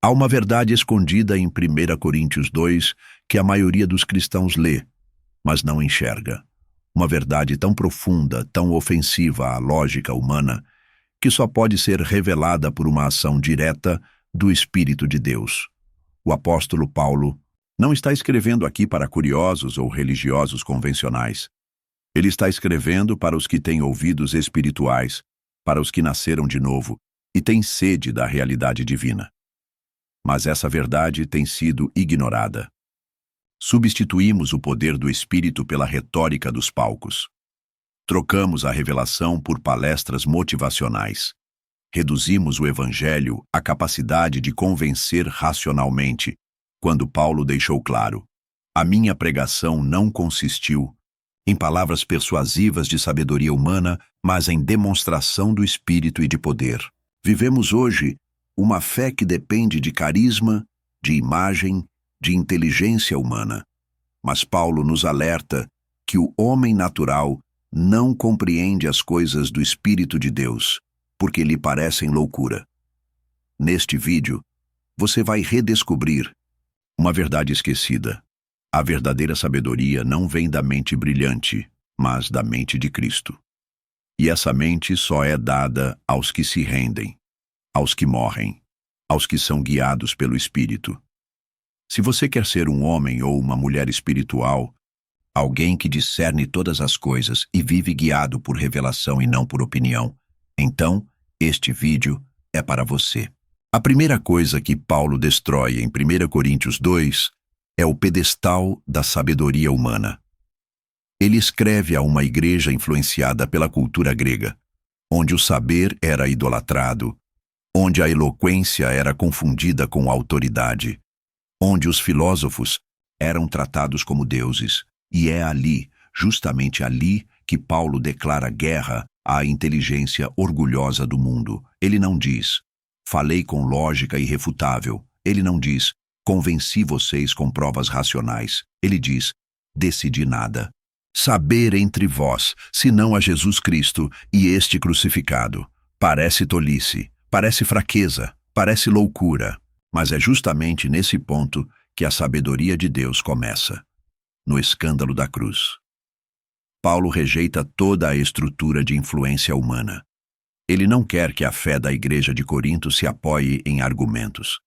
Há uma verdade escondida em 1 Coríntios 2 que a maioria dos cristãos lê, mas não enxerga. Uma verdade tão profunda, tão ofensiva à lógica humana, que só pode ser revelada por uma ação direta do Espírito de Deus. O apóstolo Paulo não está escrevendo aqui para curiosos ou religiosos convencionais. Ele está escrevendo para os que têm ouvidos espirituais, para os que nasceram de novo e têm sede da realidade divina. Mas essa verdade tem sido ignorada. Substituímos o poder do Espírito pela retórica dos palcos. Trocamos a revelação por palestras motivacionais. Reduzimos o Evangelho à capacidade de convencer racionalmente, quando Paulo deixou claro: a minha pregação não consistiu em palavras persuasivas de sabedoria humana, mas em demonstração do Espírito e de poder. Vivemos hoje uma fé que depende de carisma, de imagem, de inteligência humana. Mas Paulo nos alerta que o homem natural não compreende as coisas do Espírito de Deus, porque lhe parecem loucura. Neste vídeo, você vai redescobrir uma verdade esquecida. A verdadeira sabedoria não vem da mente brilhante, mas da mente de Cristo. E essa mente só é dada aos que se rendem, aos que morrem, aos que são guiados pelo Espírito. Se você quer ser um homem ou uma mulher espiritual, alguém que discerne todas as coisas e vive guiado por revelação e não por opinião, então este vídeo é para você. A primeira coisa que Paulo destrói em 1 Coríntios 2 é o pedestal da sabedoria humana. Ele escreve a uma igreja influenciada pela cultura grega, onde o saber era idolatrado, onde a eloquência era confundida com autoridade, onde os filósofos eram tratados como deuses. E é ali, justamente ali, que Paulo declara guerra à inteligência orgulhosa do mundo. Ele não diz: falei com lógica irrefutável. Ele não diz: convenci vocês com provas racionais. Ele diz: decidi nada. Saber entre vós, senão a Jesus Cristo e este crucificado. Parece tolice, parece fraqueza, parece loucura. Mas é justamente nesse ponto que a sabedoria de Deus começa. No escândalo da cruz. Paulo rejeita toda a estrutura de influência humana. Ele não quer que a fé da igreja de Corinto se apoie em argumentos.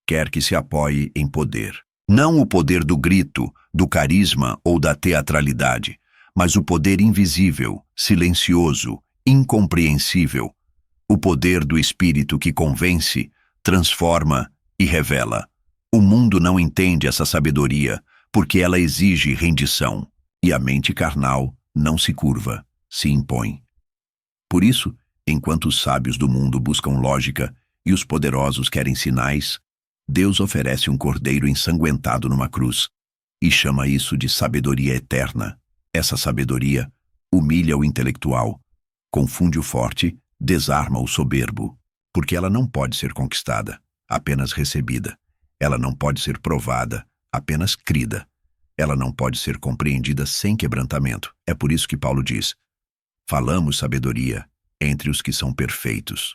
Quer que se apoie em poder. Não o poder do grito, do carisma ou da teatralidade, mas o poder invisível, silencioso, incompreensível. O poder do Espírito que convence, transforma e revela. O mundo não entende essa sabedoria, porque ela exige rendição, e a mente carnal não se curva, se impõe. Por isso, enquanto os sábios do mundo buscam lógica e os poderosos querem sinais, Deus oferece um cordeiro ensanguentado numa cruz e chama isso de sabedoria eterna. Essa sabedoria humilha o intelectual, confunde o forte, desarma o soberbo, porque ela não pode ser conquistada, apenas recebida. Ela não pode ser provada, apenas crida. Ela não pode ser compreendida sem quebrantamento. É por isso que Paulo diz: falamos sabedoria entre os que são perfeitos.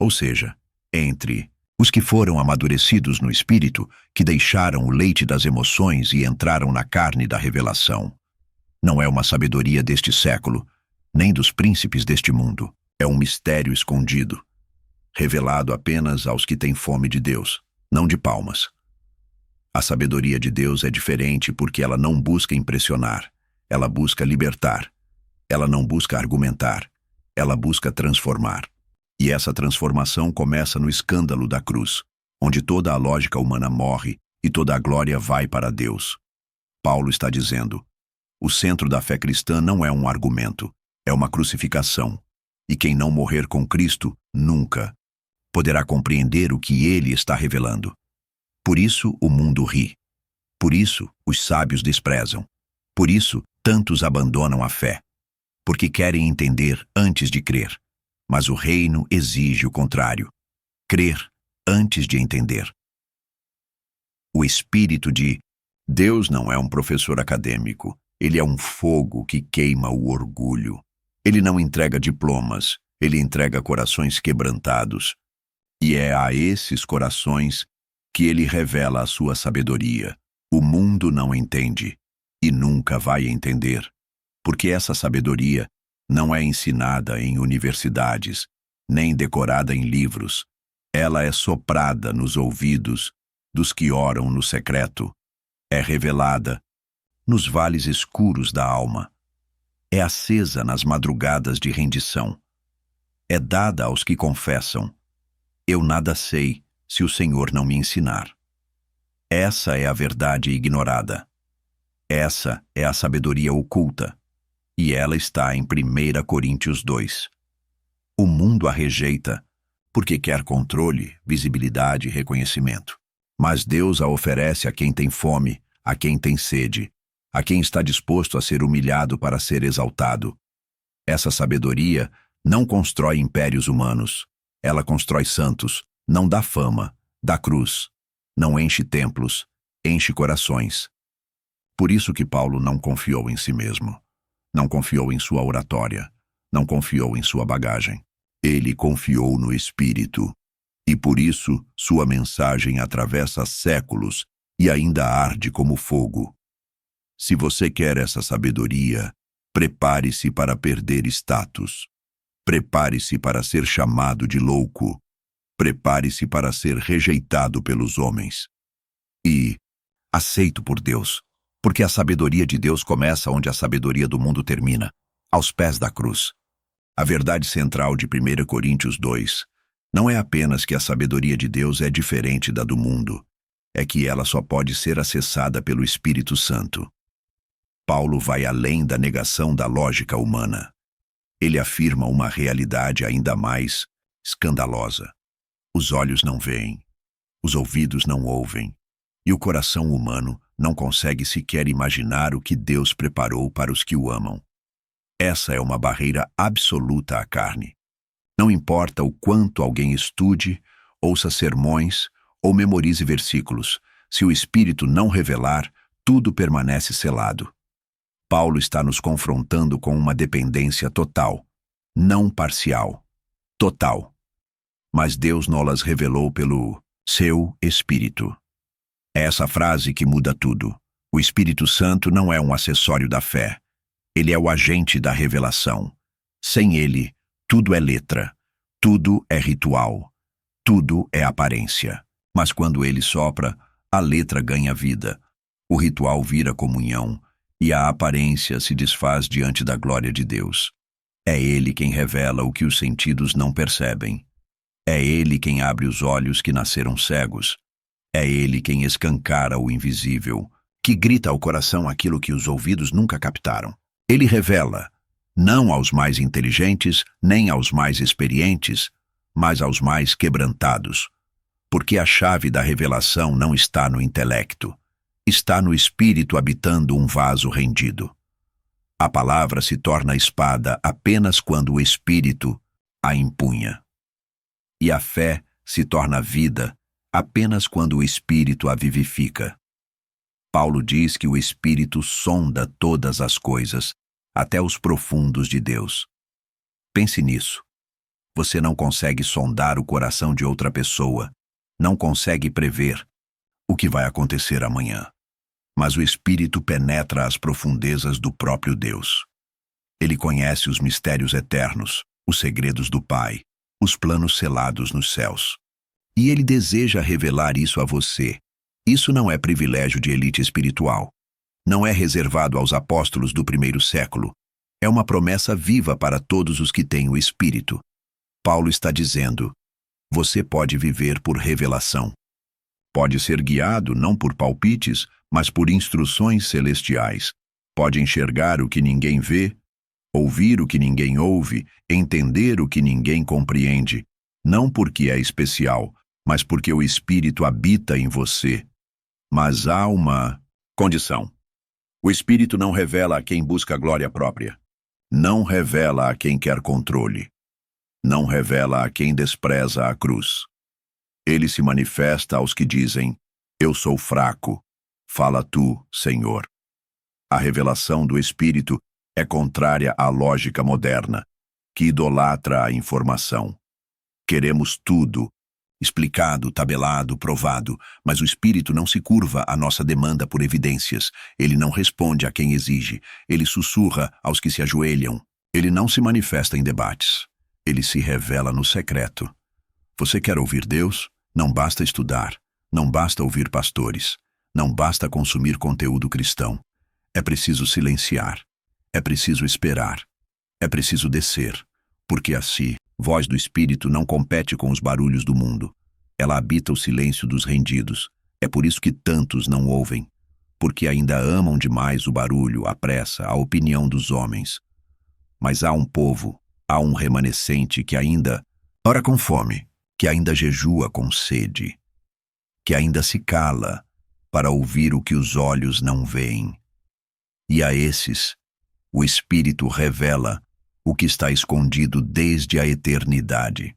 Ou seja, entre os que foram amadurecidos no espírito, que deixaram o leite das emoções e entraram na carne da revelação. Não é uma sabedoria deste século, nem dos príncipes deste mundo. É um mistério escondido, revelado apenas aos que têm fome de Deus, não de palmas. A sabedoria de Deus é diferente porque ela não busca impressionar, ela busca libertar. Ela não busca argumentar, ela busca transformar. E essa transformação começa no escândalo da cruz, onde toda a lógica humana morre e toda a glória vai para Deus. Paulo está dizendo: o centro da fé cristã não é um argumento, é uma crucificação. E quem não morrer com Cristo, nunca poderá compreender o que ele está revelando. Por isso o mundo ri. Por isso os sábios desprezam. Por isso tantos abandonam a fé. Porque querem entender antes de crer. Mas o reino exige o contrário: crer antes de entender. O espírito de Deus não é um professor acadêmico. Ele é um fogo que queima o orgulho. Ele não entrega diplomas, ele entrega corações quebrantados. E é a esses corações que ele revela a sua sabedoria. O mundo não entende e nunca vai entender, porque essa sabedoria não é ensinada em universidades, nem decorada em livros. Ela é soprada nos ouvidos dos que oram no secreto. É revelada nos vales escuros da alma. É acesa nas madrugadas de rendição. É dada aos que confessam: eu nada sei se o Senhor não me ensinar. Essa é a verdade ignorada. Essa é a sabedoria oculta. E ela está em 1 Coríntios 2. O mundo a rejeita porque quer controle, visibilidade e reconhecimento. Mas Deus a oferece a quem tem fome, a quem tem sede, a quem está disposto a ser humilhado para ser exaltado. Essa sabedoria não constrói impérios humanos. Ela constrói santos, não dá fama, dá cruz. Não enche templos, enche corações. Por isso que Paulo não confiou em si mesmo. Não confiou em sua oratória. Não confiou em sua bagagem. Ele confiou no Espírito. E por isso sua mensagem atravessa séculos e ainda arde como fogo. Se você quer essa sabedoria, prepare-se para perder status. Prepare-se para ser chamado de louco. Prepare-se para ser rejeitado pelos homens. E aceito por Deus, porque a sabedoria de Deus começa onde a sabedoria do mundo termina, aos pés da cruz. A verdade central de 1 Coríntios 2 não é apenas que a sabedoria de Deus é diferente da do mundo, é que ela só pode ser acessada pelo Espírito Santo. Paulo vai além da negação da lógica humana. Ele afirma uma realidade ainda mais escandalosa. Os olhos não veem, os ouvidos não ouvem, e o coração humano não consegue sequer imaginar o que Deus preparou para os que o amam. Essa é uma barreira absoluta à carne. Não importa o quanto alguém estude, ouça sermões ou memorize versículos, se o Espírito não revelar, tudo permanece selado. Paulo está nos confrontando com uma dependência total, não parcial, total. Mas Deus nos revelou pelo seu Espírito. É essa frase que muda tudo. O Espírito Santo não é um acessório da fé. Ele é o agente da revelação. Sem ele, tudo é letra, tudo é ritual, tudo é aparência. Mas quando ele sopra, a letra ganha vida, o ritual vira comunhão e a aparência se desfaz diante da glória de Deus. É ele quem revela o que os sentidos não percebem. É ele quem abre os olhos que nasceram cegos. É ele quem escancara o invisível, que grita ao coração aquilo que os ouvidos nunca captaram. Ele revela, não aos mais inteligentes, nem aos mais experientes, mas aos mais quebrantados. Porque a chave da revelação não está no intelecto, está no espírito habitando um vaso rendido. A palavra se torna espada apenas quando o espírito a empunha. E a fé se torna vida apenas quando o espírito a vivifica. Paulo diz que o Espírito sonda todas as coisas, até os profundos de Deus. Pense nisso. Você não consegue sondar o coração de outra pessoa, não consegue prever o que vai acontecer amanhã. Mas o Espírito penetra as profundezas do próprio Deus. Ele conhece os mistérios eternos, os segredos do Pai, os planos selados nos céus. E ele deseja revelar isso a você. Isso não é privilégio de elite espiritual. Não é reservado aos apóstolos do primeiro século. É uma promessa viva para todos os que têm o Espírito. Paulo está dizendo: você pode viver por revelação. Pode ser guiado não por palpites, mas por instruções celestiais. Pode enxergar o que ninguém vê, ouvir o que ninguém ouve, entender o que ninguém compreende. Não porque é especial, mas porque o Espírito habita em você. Mas há uma condição. O Espírito não revela a quem busca glória própria. Não revela a quem quer controle. Não revela a quem despreza a cruz. Ele se manifesta aos que dizem: eu sou fraco, fala tu, Senhor. A revelação do Espírito é contrária à lógica moderna, que idolatra a informação. Queremos tudo, explicado, tabelado, provado, mas o Espírito não se curva à nossa demanda por evidências. Ele não responde a quem exige. Ele sussurra aos que se ajoelham. Ele não se manifesta em debates. Ele se revela no secreto. Você quer ouvir Deus? Não basta estudar. Não basta ouvir pastores. Não basta consumir conteúdo cristão. É preciso silenciar. É preciso esperar. É preciso descer. Porque assim, voz do Espírito não compete com os barulhos do mundo. Ela habita o silêncio dos rendidos. É por isso que tantos não ouvem. Porque ainda amam demais o barulho, a pressa, a opinião dos homens. Mas há um povo, há um remanescente que ainda ora com fome, que ainda jejua com sede, que ainda se cala para ouvir o que os olhos não veem. E a esses, o Espírito revela o que está escondido desde a eternidade.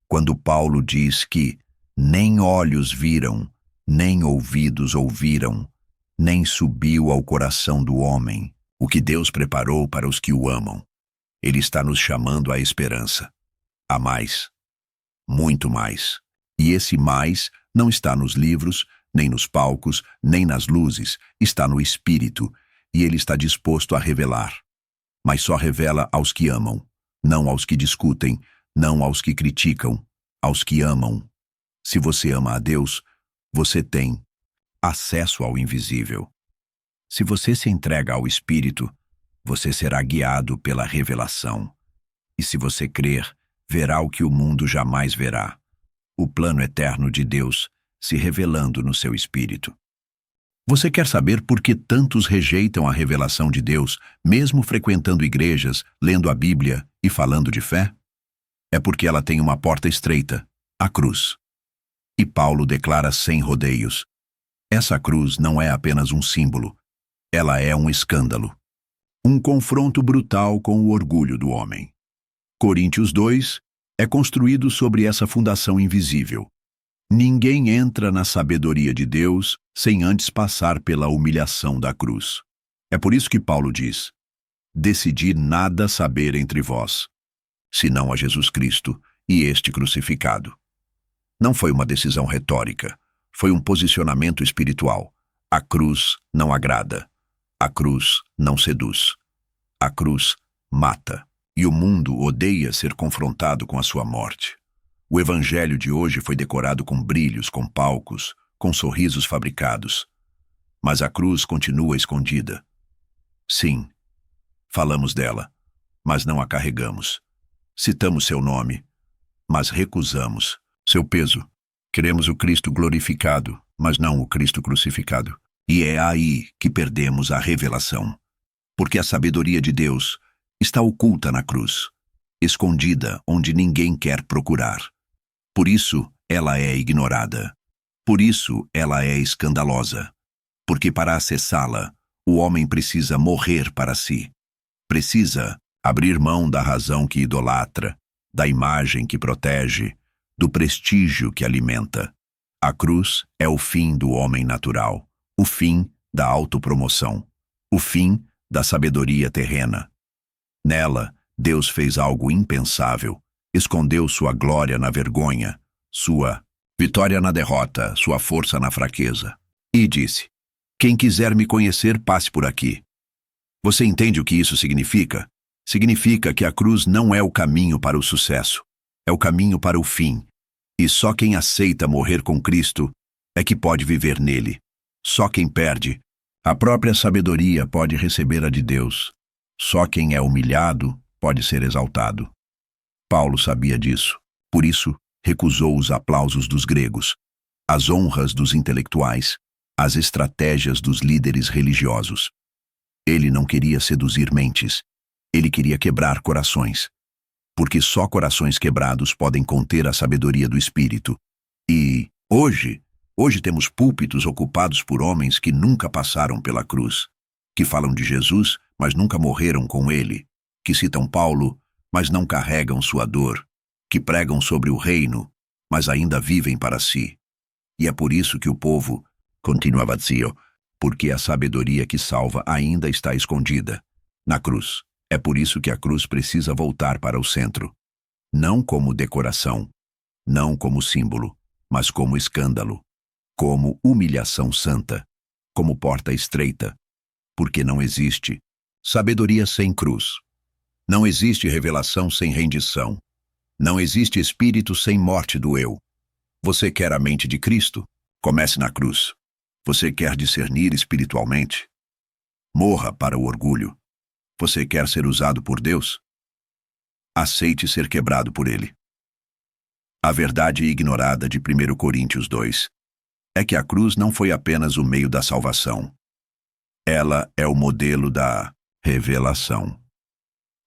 Quando Paulo diz que nem olhos viram, nem ouvidos ouviram, nem subiu ao coração do homem o que Deus preparou para os que o amam, ele está nos chamando à esperança. Há mais, muito mais. E esse mais não está nos livros, nem nos palcos, nem nas luzes, está no Espírito, e ele está disposto a revelar. Mas só revela aos que amam, não aos que discutem, não aos que criticam, aos que amam. Se você ama a Deus, você tem acesso ao invisível. Se você se entrega ao Espírito, você será guiado pela revelação. E se você crer, verá o que o mundo jamais verá. O plano eterno de Deus se revelando no seu espírito. Você quer saber por que tantos rejeitam a revelação de Deus, mesmo frequentando igrejas, lendo a Bíblia e falando de fé? É porque ela tem uma porta estreita, a cruz. E Paulo declara sem rodeios: essa cruz não é apenas um símbolo, ela é um escândalo. Um confronto brutal com o orgulho do homem. Coríntios 2 é construído sobre essa fundação invisível. Ninguém entra na sabedoria de Deus sem antes passar pela humilhação da cruz. É por isso que Paulo diz: decidi nada saber entre vós, senão a Jesus Cristo e este crucificado. Não foi uma decisão retórica, foi um posicionamento espiritual. A cruz não agrada, a cruz não seduz, a cruz mata, e o mundo odeia ser confrontado com a sua morte. O evangelho de hoje foi decorado com brilhos, com palcos, com sorrisos fabricados. Mas a cruz continua escondida. Sim, falamos dela, mas não a carregamos. Citamos seu nome, mas recusamos seu peso. Queremos o Cristo glorificado, mas não o Cristo crucificado. E é aí que perdemos a revelação. Porque a sabedoria de Deus está oculta na cruz, escondida onde ninguém quer procurar. Por isso, ela é ignorada. Por isso, ela é escandalosa. Porque para acessá-la, o homem precisa morrer para si. Precisa abrir mão da razão que idolatra, da imagem que protege, do prestígio que alimenta. A cruz é o fim do homem natural, o fim da autopromoção, o fim da sabedoria terrena. Nela, Deus fez algo impensável. Escondeu sua glória na vergonha, sua vitória na derrota, sua força na fraqueza. E disse: quem quiser me conhecer, passe por aqui. Você entende o que isso significa? Significa que a cruz não é o caminho para o sucesso, é o caminho para o fim. E só quem aceita morrer com Cristo é que pode viver nele. Só quem perde a própria sabedoria pode receber a de Deus. Só quem é humilhado pode ser exaltado. Paulo sabia disso, por isso recusou os aplausos dos gregos, as honras dos intelectuais, as estratégias dos líderes religiosos. Ele não queria seduzir mentes, ele queria quebrar corações, porque só corações quebrados podem conter a sabedoria do Espírito. E, hoje temos púlpitos ocupados por homens que nunca passaram pela cruz, que falam de Jesus, mas nunca morreram com ele, que citam Paulo, mas não carregam sua dor, que pregam sobre o reino, mas ainda vivem para si. E é por isso que o povo continua vazio, porque a sabedoria que salva ainda está escondida na cruz. É por isso que a cruz precisa voltar para o centro, não como decoração, não como símbolo, mas como escândalo, como humilhação santa, como porta estreita, porque não existe sabedoria sem cruz. Não existe revelação sem rendição. Não existe espírito sem morte do eu. Você quer a mente de Cristo? Comece na cruz. Você quer discernir espiritualmente? Morra para o orgulho. Você quer ser usado por Deus? Aceite ser quebrado por Ele. A verdade ignorada de 1 Coríntios 2 é que a cruz não foi apenas o meio da salvação. Ela é o modelo da revelação.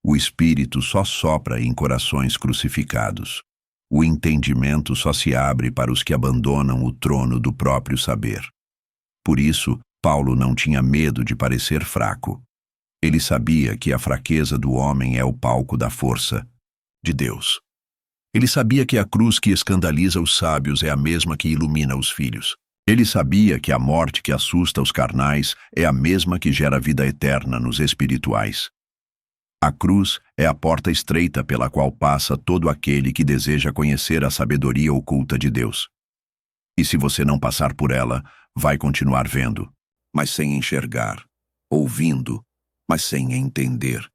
O Espírito só sopra em corações crucificados. O entendimento só se abre para os que abandonam o trono do próprio saber. Por isso, Paulo não tinha medo de parecer fraco. Ele sabia que a fraqueza do homem é o palco da força de Deus. Ele sabia que a cruz que escandaliza os sábios é a mesma que ilumina os filhos. Ele sabia que a morte que assusta os carnais é a mesma que gera vida eterna nos espirituais. A cruz é a porta estreita pela qual passa todo aquele que deseja conhecer a sabedoria oculta de Deus. E se você não passar por ela, vai continuar vendo, mas sem enxergar, ouvindo, mas sem entender,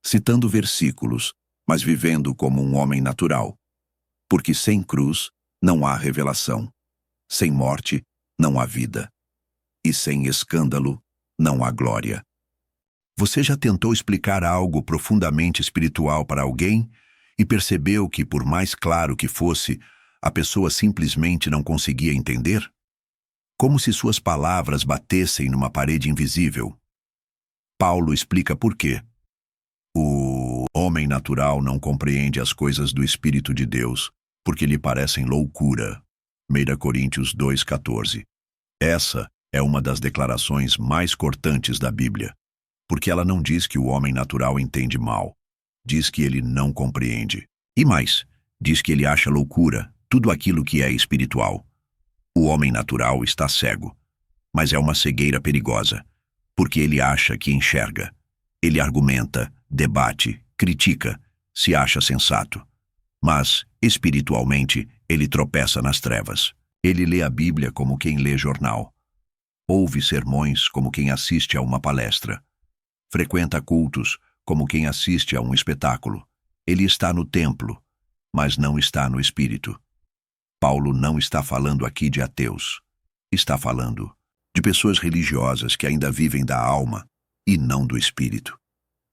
citando versículos, mas vivendo como um homem natural. Porque sem cruz não há revelação, sem morte não há vida, e sem escândalo não há glória. Você já tentou explicar algo profundamente espiritual para alguém e percebeu que, por mais claro que fosse, a pessoa simplesmente não conseguia entender? Como se suas palavras batessem numa parede invisível. Paulo explica por quê. O homem natural não compreende as coisas do Espírito de Deus, porque lhe parecem loucura. 1 Coríntios 2,14. Essa é uma das declarações mais cortantes da Bíblia. Porque ela não diz que o homem natural entende mal. Diz que ele não compreende. E mais, diz que ele acha loucura tudo aquilo que é espiritual. O homem natural está cego, mas é uma cegueira perigosa, porque ele acha que enxerga. Ele argumenta, debate, critica, se acha sensato. Mas, espiritualmente, ele tropeça nas trevas. Ele lê a Bíblia como quem lê jornal. Ouve sermões como quem assiste a uma palestra. Frequenta cultos como quem assiste a um espetáculo. Ele está no templo, mas não está no espírito. Paulo não está falando aqui de ateus. Está falando de pessoas religiosas que ainda vivem da alma e não do espírito.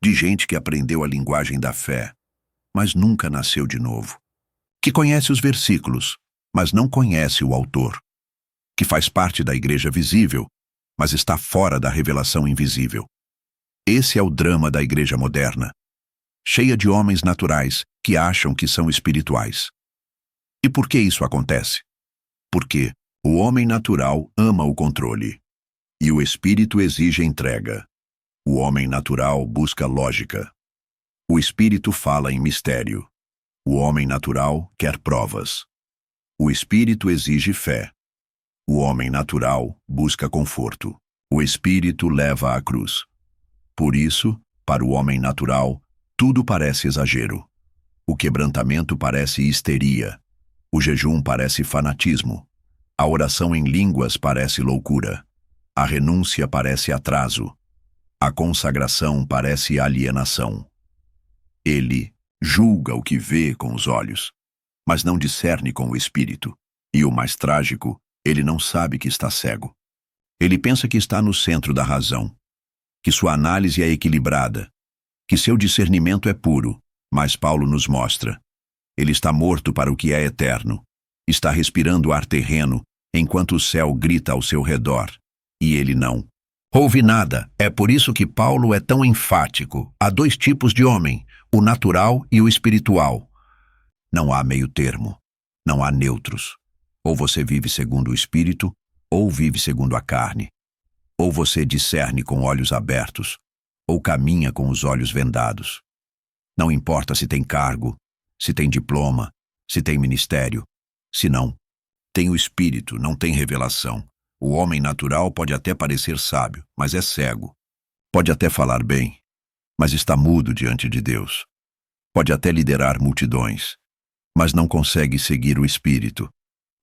De gente que aprendeu a linguagem da fé, mas nunca nasceu de novo. Que conhece os versículos, mas não conhece o autor. Que faz parte da igreja visível, mas está fora da revelação invisível. Esse é o drama da igreja moderna, cheia de homens naturais que acham que são espirituais. E por que isso acontece? Porque o homem natural ama o controle, e o espírito exige entrega. O homem natural busca lógica. O espírito fala em mistério. O homem natural quer provas. O espírito exige fé. O homem natural busca conforto. O espírito leva à cruz. Por isso, para o homem natural, tudo parece exagero. O quebrantamento parece histeria. O jejum parece fanatismo. A oração em línguas parece loucura. A renúncia parece atraso. A consagração parece alienação. Ele julga o que vê com os olhos, mas não discerne com o espírito. E o mais trágico, ele não sabe que está cego. Ele pensa que está no centro da razão, que sua análise é equilibrada, que seu discernimento é puro, mas Paulo nos mostra. Ele está morto para o que é eterno, está respirando ar terreno, enquanto o céu grita ao seu redor, e ele não ouve nada. É por isso que Paulo é tão enfático. Há dois tipos de homem, o natural e o espiritual. Não há meio termo, não há neutros. Ou você vive segundo o espírito, ou vive segundo a carne. Ou você discerne com olhos abertos, ou caminha com os olhos vendados. Não importa se tem cargo, se tem diploma, se tem ministério. Se não, tem o espírito, não tem revelação. O homem natural pode até parecer sábio, mas é cego. Pode até falar bem, mas está mudo diante de Deus. Pode até liderar multidões, mas não consegue seguir o Espírito.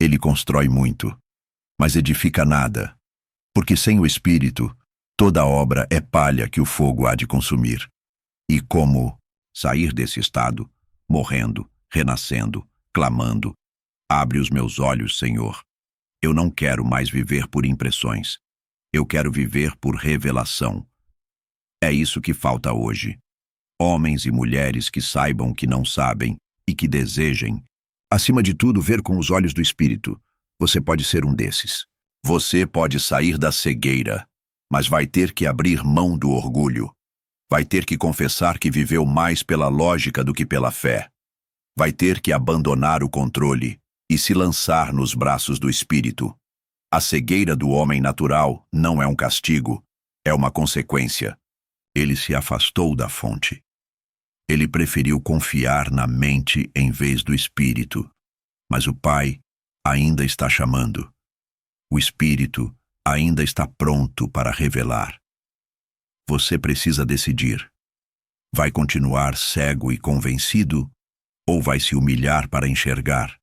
Ele constrói muito, mas edifica nada, porque sem o Espírito, toda obra é palha que o fogo há de consumir. E como sair desse estado, morrendo, renascendo, clamando: abre os meus olhos, Senhor. Eu não quero mais viver por impressões. Eu quero viver por revelação. É isso que falta hoje. Homens e mulheres que saibam que não sabem e que desejem, acima de tudo, ver com os olhos do Espírito. Você pode ser um desses. Você pode sair da cegueira, mas vai ter que abrir mão do orgulho. Vai ter que confessar que viveu mais pela lógica do que pela fé. Vai ter que abandonar o controle e se lançar nos braços do Espírito. A cegueira do homem natural não é um castigo, é uma consequência. Ele se afastou da fonte. Ele preferiu confiar na mente em vez do Espírito. Mas o Pai ainda está chamando. O Espírito ainda está pronto para revelar. Você precisa decidir. Vai continuar cego e convencido, ou vai se humilhar para enxergar?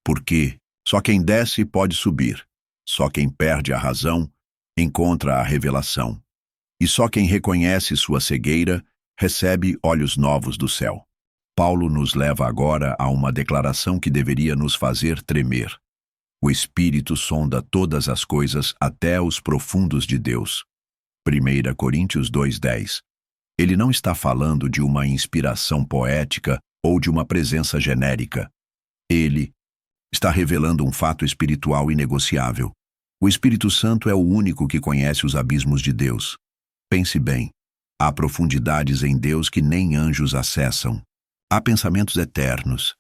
Porque só quem desce pode subir. Só quem perde a razão encontra a revelação. E só quem reconhece sua cegueira recebe olhos novos do céu. Paulo nos leva agora a uma declaração que deveria nos fazer tremer. O Espírito sonda todas as coisas até os profundos de Deus. 1 Coríntios 2:10. Ele não está falando de uma inspiração poética ou de uma presença genérica. Ele está revelando um fato espiritual inegociável. O Espírito Santo é o único que conhece os abismos de Deus. Pense bem, há profundidades em Deus que nem anjos acessam. Há pensamentos eternos,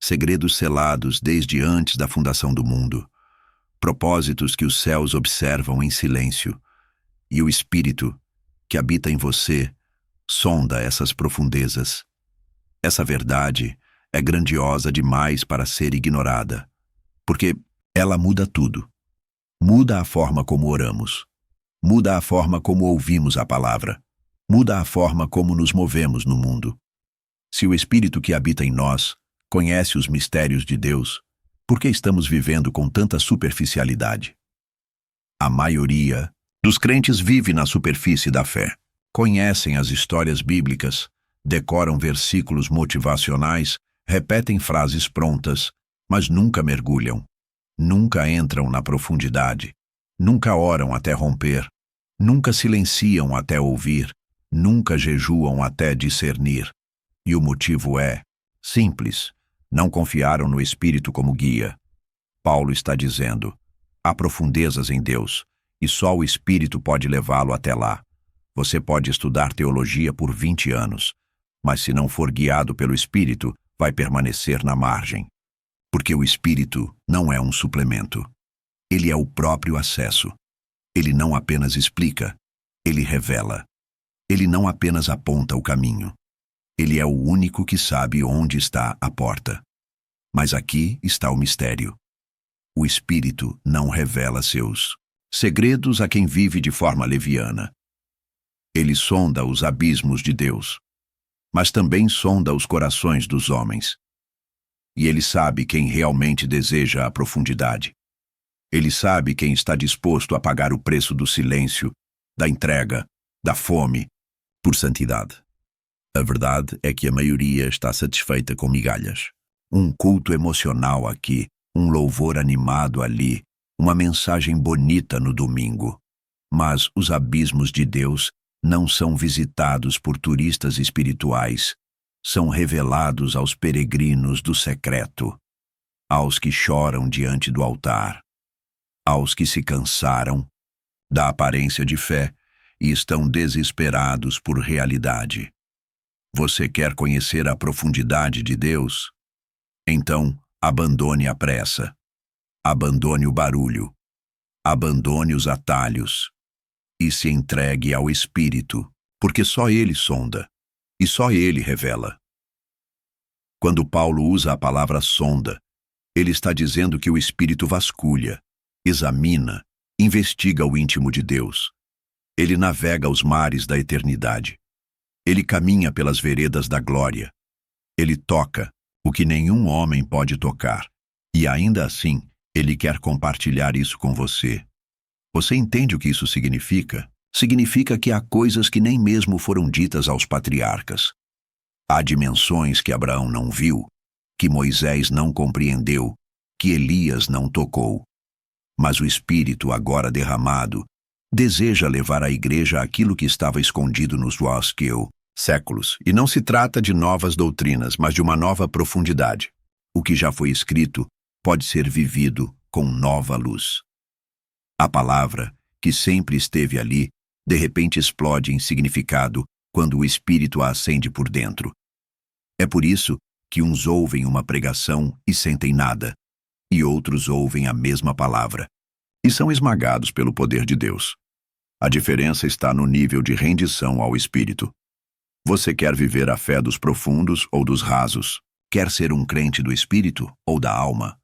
segredos selados desde antes da fundação do mundo, propósitos que os céus observam em silêncio. E o Espírito, que habita em você, sonda essas profundezas. Essa verdade é grandiosa demais para ser ignorada, porque ela muda tudo. Muda a forma como oramos. Muda a forma como ouvimos a palavra. Muda a forma como nos movemos no mundo. Se o Espírito que habita em nós conhece os mistérios de Deus, por que estamos vivendo com tanta superficialidade? A maioria dos crentes vive na superfície da fé. Conhecem as histórias bíblicas, decoram versículos motivacionais, repetem frases prontas, mas nunca mergulham. Nunca entram na profundidade. Nunca oram até romper. Nunca silenciam até ouvir. Nunca jejuam até discernir. E o motivo é simples: não confiaram no Espírito como guia. Paulo está dizendo: há profundezas em Deus, e só o Espírito pode levá-lo até lá. Você pode estudar teologia por 20 anos, mas se não for guiado pelo Espírito, vai permanecer na margem. Porque o Espírito não é um suplemento. Ele é o próprio acesso. Ele não apenas explica, ele revela. Ele não apenas aponta o caminho. Ele é o único que sabe onde está a porta. Mas aqui está o mistério. O Espírito não revela seus segredos a quem vive de forma leviana. Ele sonda os abismos de Deus, mas também sonda os corações dos homens. E ele sabe quem realmente deseja a profundidade. Ele sabe quem está disposto a pagar o preço do silêncio, da entrega, da fome, por santidade. A verdade é que a maioria está satisfeita com migalhas. Um culto emocional aqui, um louvor animado ali, uma mensagem bonita no domingo. Mas os abismos de Deus não são visitados por turistas espirituais. São revelados aos peregrinos do secreto, aos que choram diante do altar, aos que se cansaram da aparência de fé e estão desesperados por realidade. Você quer conhecer a profundidade de Deus? Então, abandone a pressa, abandone o barulho, abandone os atalhos e se entregue ao Espírito, porque só Ele sonda. E só ele revela. Quando Paulo usa a palavra sonda, ele está dizendo que o Espírito vasculha, examina, investiga o íntimo de Deus. Ele navega os mares da eternidade. Ele caminha pelas veredas da glória. Ele toca, o que nenhum homem pode tocar. E ainda assim, ele quer compartilhar isso com você. Você entende o que isso significa? Significa que há coisas que nem mesmo foram ditas aos patriarcas. Há dimensões que Abraão não viu, que Moisés não compreendeu, que Elias não tocou. Mas o Espírito, agora derramado, deseja levar à igreja aquilo que estava escondido nos séculos. E não se trata de novas doutrinas, mas de uma nova profundidade. O que já foi escrito pode ser vivido com nova luz. A palavra, que sempre esteve ali, de repente explode em significado quando o Espírito a acende por dentro. É por isso que uns ouvem uma pregação e sentem nada, e outros ouvem a mesma palavra, e são esmagados pelo poder de Deus. A diferença está no nível de rendição ao Espírito. Você quer viver a fé dos profundos ou dos rasos? Quer ser um crente do Espírito ou da alma?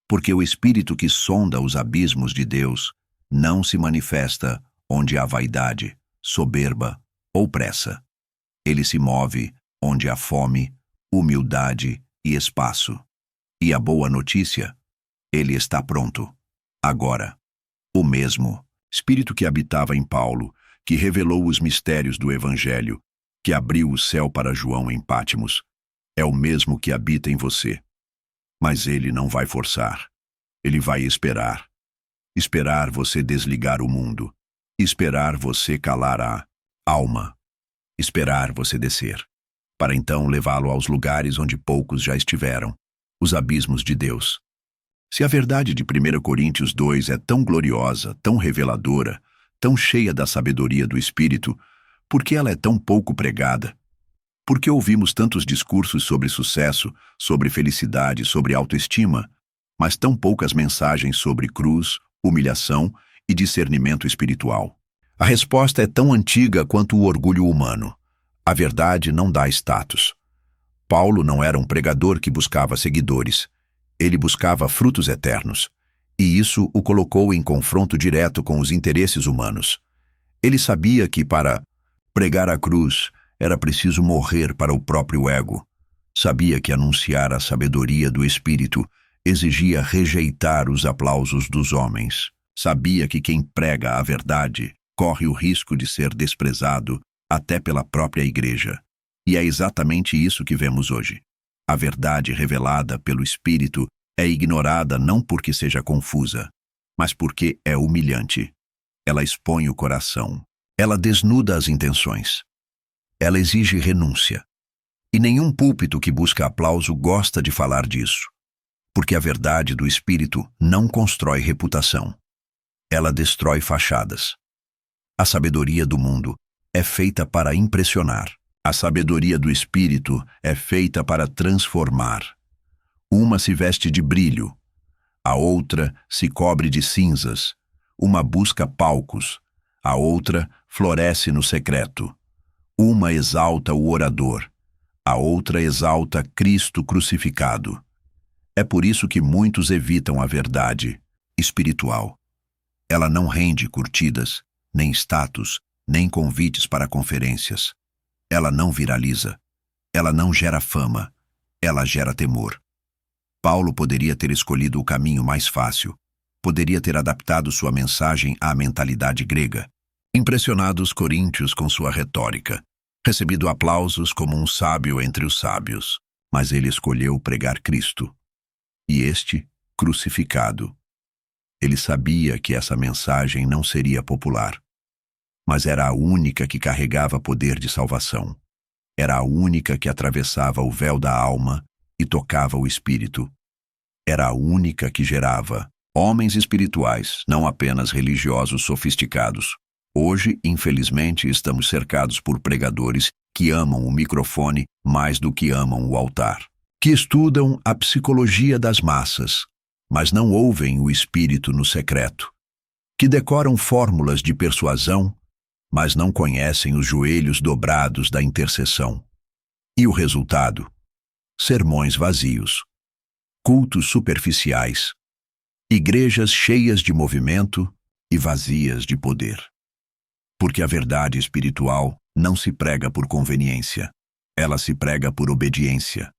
Porque o Espírito que sonda os abismos de Deus não se manifesta onde há vaidade, soberba ou pressa. Ele se move onde há fome, humildade e espaço. E a boa notícia? Ele está pronto. Agora. O mesmo Espírito que habitava em Paulo, que revelou os mistérios do Evangelho, que abriu o céu para João em Pátimos, é o mesmo que habita em você. Mas ele não vai forçar. Ele vai esperar. Esperar você desligar o mundo. Esperar você calar a alma. Esperar você descer. Para então levá-lo aos lugares onde poucos já estiveram, os abismos de Deus. Se a verdade de 1 Coríntios 2 é tão gloriosa, tão reveladora, tão cheia da sabedoria do Espírito, por que ela é tão pouco pregada? Por que ouvimos tantos discursos sobre sucesso, sobre felicidade, sobre autoestima, mas tão poucas mensagens sobre cruz, humilhação e discernimento espiritual? A resposta é tão antiga quanto o orgulho humano. A verdade não dá status. Paulo não era um pregador que buscava seguidores. Ele buscava frutos eternos, e isso o colocou em confronto direto com os interesses humanos. Ele sabia que para pregar a cruz era preciso morrer para o próprio ego. Sabia que anunciar a sabedoria do Espírito exigia rejeitar os aplausos dos homens. Sabia que quem prega a verdade corre o risco de ser desprezado até pela própria igreja. E é exatamente isso que vemos hoje. A verdade revelada pelo Espírito é ignorada não porque seja confusa, mas porque é humilhante. Ela expõe o coração. Ela desnuda as intenções. Ela exige renúncia. E nenhum púlpito que busca aplauso gosta de falar disso, porque a verdade do Espírito não constrói reputação. Ela destrói fachadas. A sabedoria do mundo é feita para impressionar. A sabedoria do Espírito é feita para transformar. Uma se veste de brilho, a outra se cobre de cinzas. Uma busca palcos, a outra floresce no secreto. Uma exalta o orador, a outra exalta Cristo crucificado. É por isso que muitos evitam a verdade espiritual. Ela não rende curtidas, nem status, nem convites para conferências. Ela não viraliza. Ela não gera fama. Ela gera temor. Paulo poderia ter escolhido o caminho mais fácil. Poderia ter adaptado sua mensagem à mentalidade grega. Impressionado os coríntios com sua retórica. Recebido aplausos como um sábio entre os sábios. Mas ele escolheu pregar Cristo. E este, crucificado. Ele sabia que essa mensagem não seria popular. Mas era a única que carregava poder de salvação. Era a única que atravessava o véu da alma e tocava o espírito. Era a única que gerava homens espirituais, não apenas religiosos sofisticados. Hoje, infelizmente, estamos cercados por pregadores que amam o microfone mais do que amam o altar, que estudam a psicologia das massas, mas não ouvem o espírito no secreto, que decoram fórmulas de persuasão, mas não conhecem os joelhos dobrados da intercessão. E o resultado? Sermões vazios, cultos superficiais, igrejas cheias de movimento e vazias de poder. Porque a verdade espiritual não se prega por conveniência, ela se prega por obediência.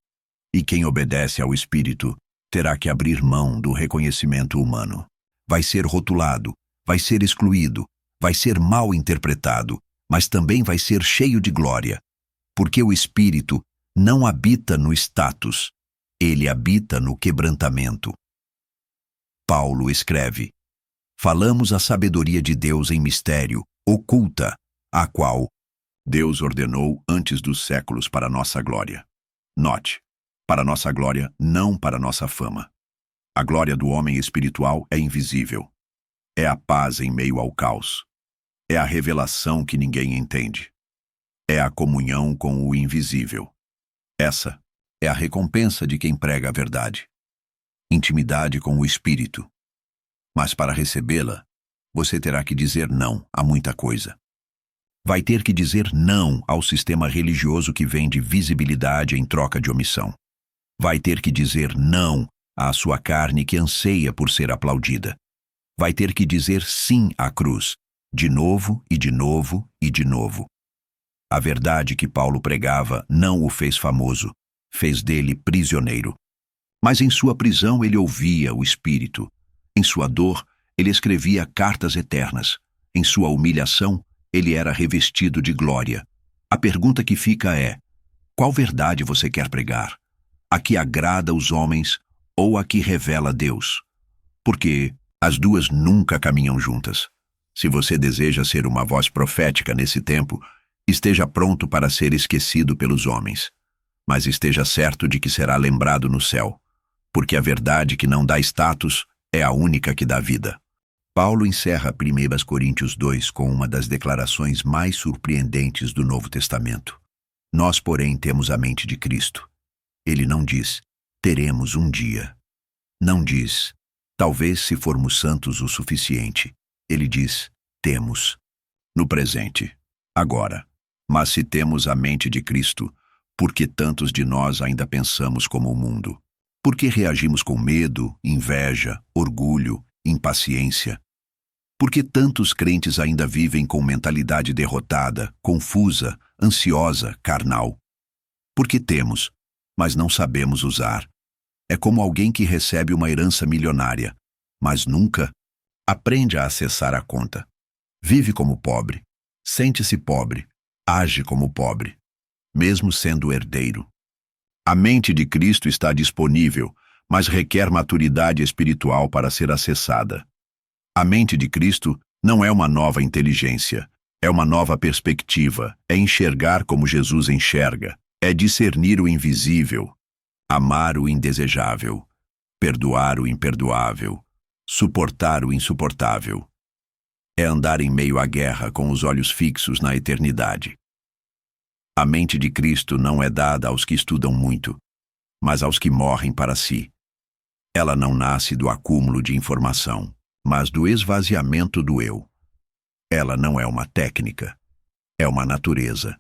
E quem obedece ao Espírito terá que abrir mão do reconhecimento humano. Vai ser rotulado, vai ser excluído, vai ser mal interpretado, mas também vai ser cheio de glória, porque o Espírito não habita no status, ele habita no quebrantamento. Paulo escreve: falamos a sabedoria de Deus em mistério, oculta, a qual Deus ordenou antes dos séculos para nossa glória. Note, para nossa glória, não para nossa fama. A glória do homem espiritual é invisível. É a paz em meio ao caos. É a revelação que ninguém entende. É a comunhão com o invisível. Essa é a recompensa de quem prega a verdade. Intimidade com o Espírito. Mas para recebê-la, você terá que dizer não a muita coisa. Vai ter que dizer não ao sistema religioso que vende visibilidade em troca de omissão. Vai ter que dizer não à sua carne que anseia por ser aplaudida. Vai ter que dizer sim à cruz, de novo e de novo e de novo. A verdade que Paulo pregava não o fez famoso, fez dele prisioneiro. Mas em sua prisão ele ouvia o Espírito. Em sua dor, ele escrevia cartas eternas. Em sua humilhação, ele era revestido de glória. A pergunta que fica é: qual verdade você quer pregar? A que agrada os homens ou a que revela Deus? Porque as duas nunca caminham juntas. Se você deseja ser uma voz profética nesse tempo, esteja pronto para ser esquecido pelos homens. Mas esteja certo de que será lembrado no céu, porque a verdade que não dá status é a única que dá vida. Paulo encerra 1 Coríntios 2 com uma das declarações mais surpreendentes do Novo Testamento. Nós, porém, temos a mente de Cristo. Ele não diz, teremos um dia. Não diz, talvez se formos santos o suficiente. Ele diz, temos. No presente, agora. Mas se temos a mente de Cristo, por que tantos de nós ainda pensamos como o mundo? Por que reagimos com medo, inveja, orgulho, impaciência? Por que tantos crentes ainda vivem com mentalidade derrotada, confusa, ansiosa, carnal? Porque temos, mas não sabemos usar. É como alguém que recebe uma herança milionária, mas nunca aprende a acessar a conta. Vive como pobre, sente-se pobre, age como pobre, mesmo sendo herdeiro. A mente de Cristo está disponível, mas requer maturidade espiritual para ser acessada. A mente de Cristo não é uma nova inteligência, é uma nova perspectiva, é enxergar como Jesus enxerga, é discernir o invisível, amar o indesejável, perdoar o imperdoável, suportar o insuportável. É andar em meio à guerra com os olhos fixos na eternidade. A mente de Cristo não é dada aos que estudam muito, mas aos que morrem para si. Ela não nasce do acúmulo de informação, mas do esvaziamento do eu. Ela não é uma técnica, é uma natureza.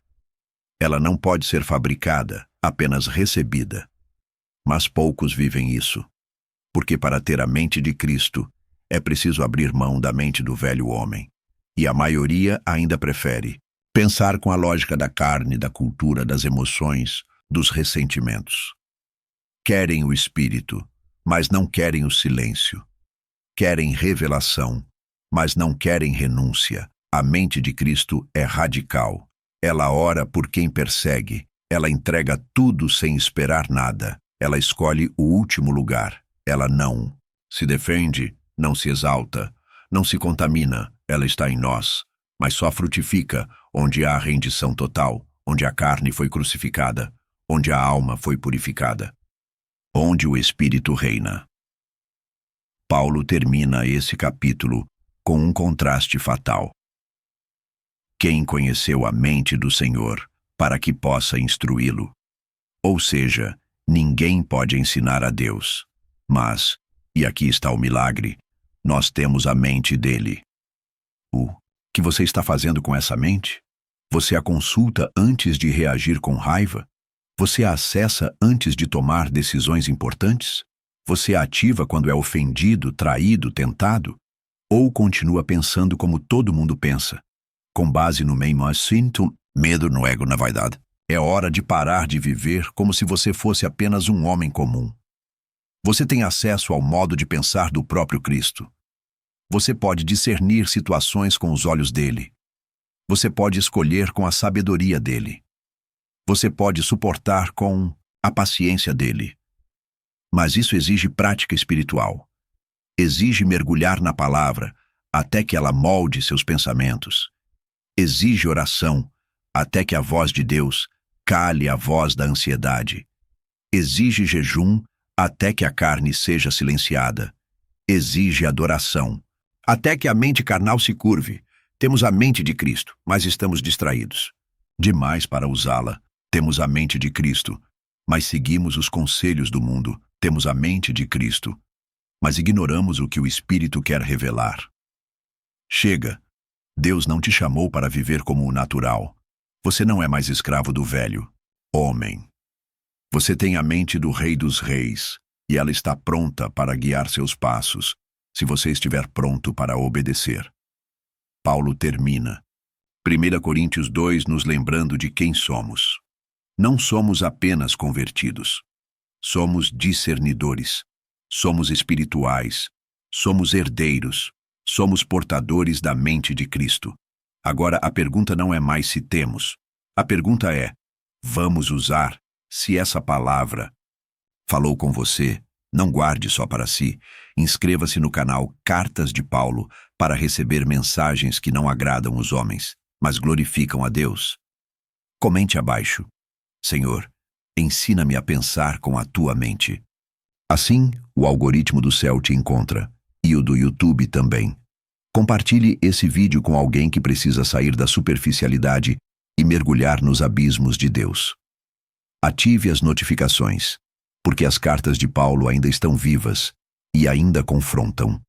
Ela não pode ser fabricada, apenas recebida. Mas poucos vivem isso, porque para ter a mente de Cristo, é preciso abrir mão da mente do velho homem. E a maioria ainda prefere pensar com a lógica da carne, da cultura, das emoções, dos ressentimentos. Querem o Espírito, mas não querem o silêncio. Querem revelação, mas não querem renúncia. A mente de Cristo é radical. Ela ora por quem persegue. Ela entrega tudo sem esperar nada. Ela escolhe o último lugar. Ela não se defende, não se exalta, não se contamina. Ela está em nós, mas só frutifica onde há rendição total, onde a carne foi crucificada, onde a alma foi purificada, onde o Espírito reina. Paulo termina esse capítulo com um contraste fatal. Quem conheceu a mente do Senhor para que possa instruí-lo? Ou seja, ninguém pode ensinar a Deus, mas, e aqui está o milagre, nós temos a mente dele. O que você está fazendo com essa mente? Você a consulta antes de reagir com raiva? Você a acessa antes de tomar decisões importantes? Você a ativa quando é ofendido, traído, tentado? Ou continua pensando como todo mundo pensa, com base no mesmo instinto, medo, no ego, na vaidade? É hora de parar de viver como se você fosse apenas um homem comum. Você tem acesso ao modo de pensar do próprio Cristo. Você pode discernir situações com os olhos dele. Você pode escolher com a sabedoria dele. Você pode suportar com a paciência dele. Mas isso exige prática espiritual. Exige mergulhar na palavra até que ela molde seus pensamentos. Exige oração até que a voz de Deus cale a voz da ansiedade. Exige jejum até que a carne seja silenciada. Exige adoração até que a mente carnal se curve. Temos a mente de Cristo, mas estamos distraídos demais para usá-la. Temos a mente de Cristo, mas seguimos os conselhos do mundo. Temos a mente de Cristo, mas ignoramos o que o Espírito quer revelar. Chega! Deus não te chamou para viver como o natural. Você não é mais escravo do velho homem. Você tem a mente do Rei dos Reis, e ela está pronta para guiar seus passos, se você estiver pronto para obedecer. Paulo termina 1 Coríntios 2 nos lembrando de quem somos. Não somos apenas convertidos. Somos discernidores. Somos espirituais. Somos herdeiros. Somos portadores da mente de Cristo. Agora, a pergunta não é mais se temos. A pergunta é, vamos usar? Se essa palavra falou com você, não guarde só para si. Inscreva-se no canal Cartas de Paulo para receber mensagens que não agradam os homens, mas glorificam a Deus. Comente abaixo. Senhor, ensina-me a pensar com a tua mente. Assim, o algoritmo do céu te encontra, e o do YouTube também. Compartilhe esse vídeo com alguém que precisa sair da superficialidade e mergulhar nos abismos de Deus. Ative as notificações, porque as cartas de Paulo ainda estão vivas e ainda confrontam.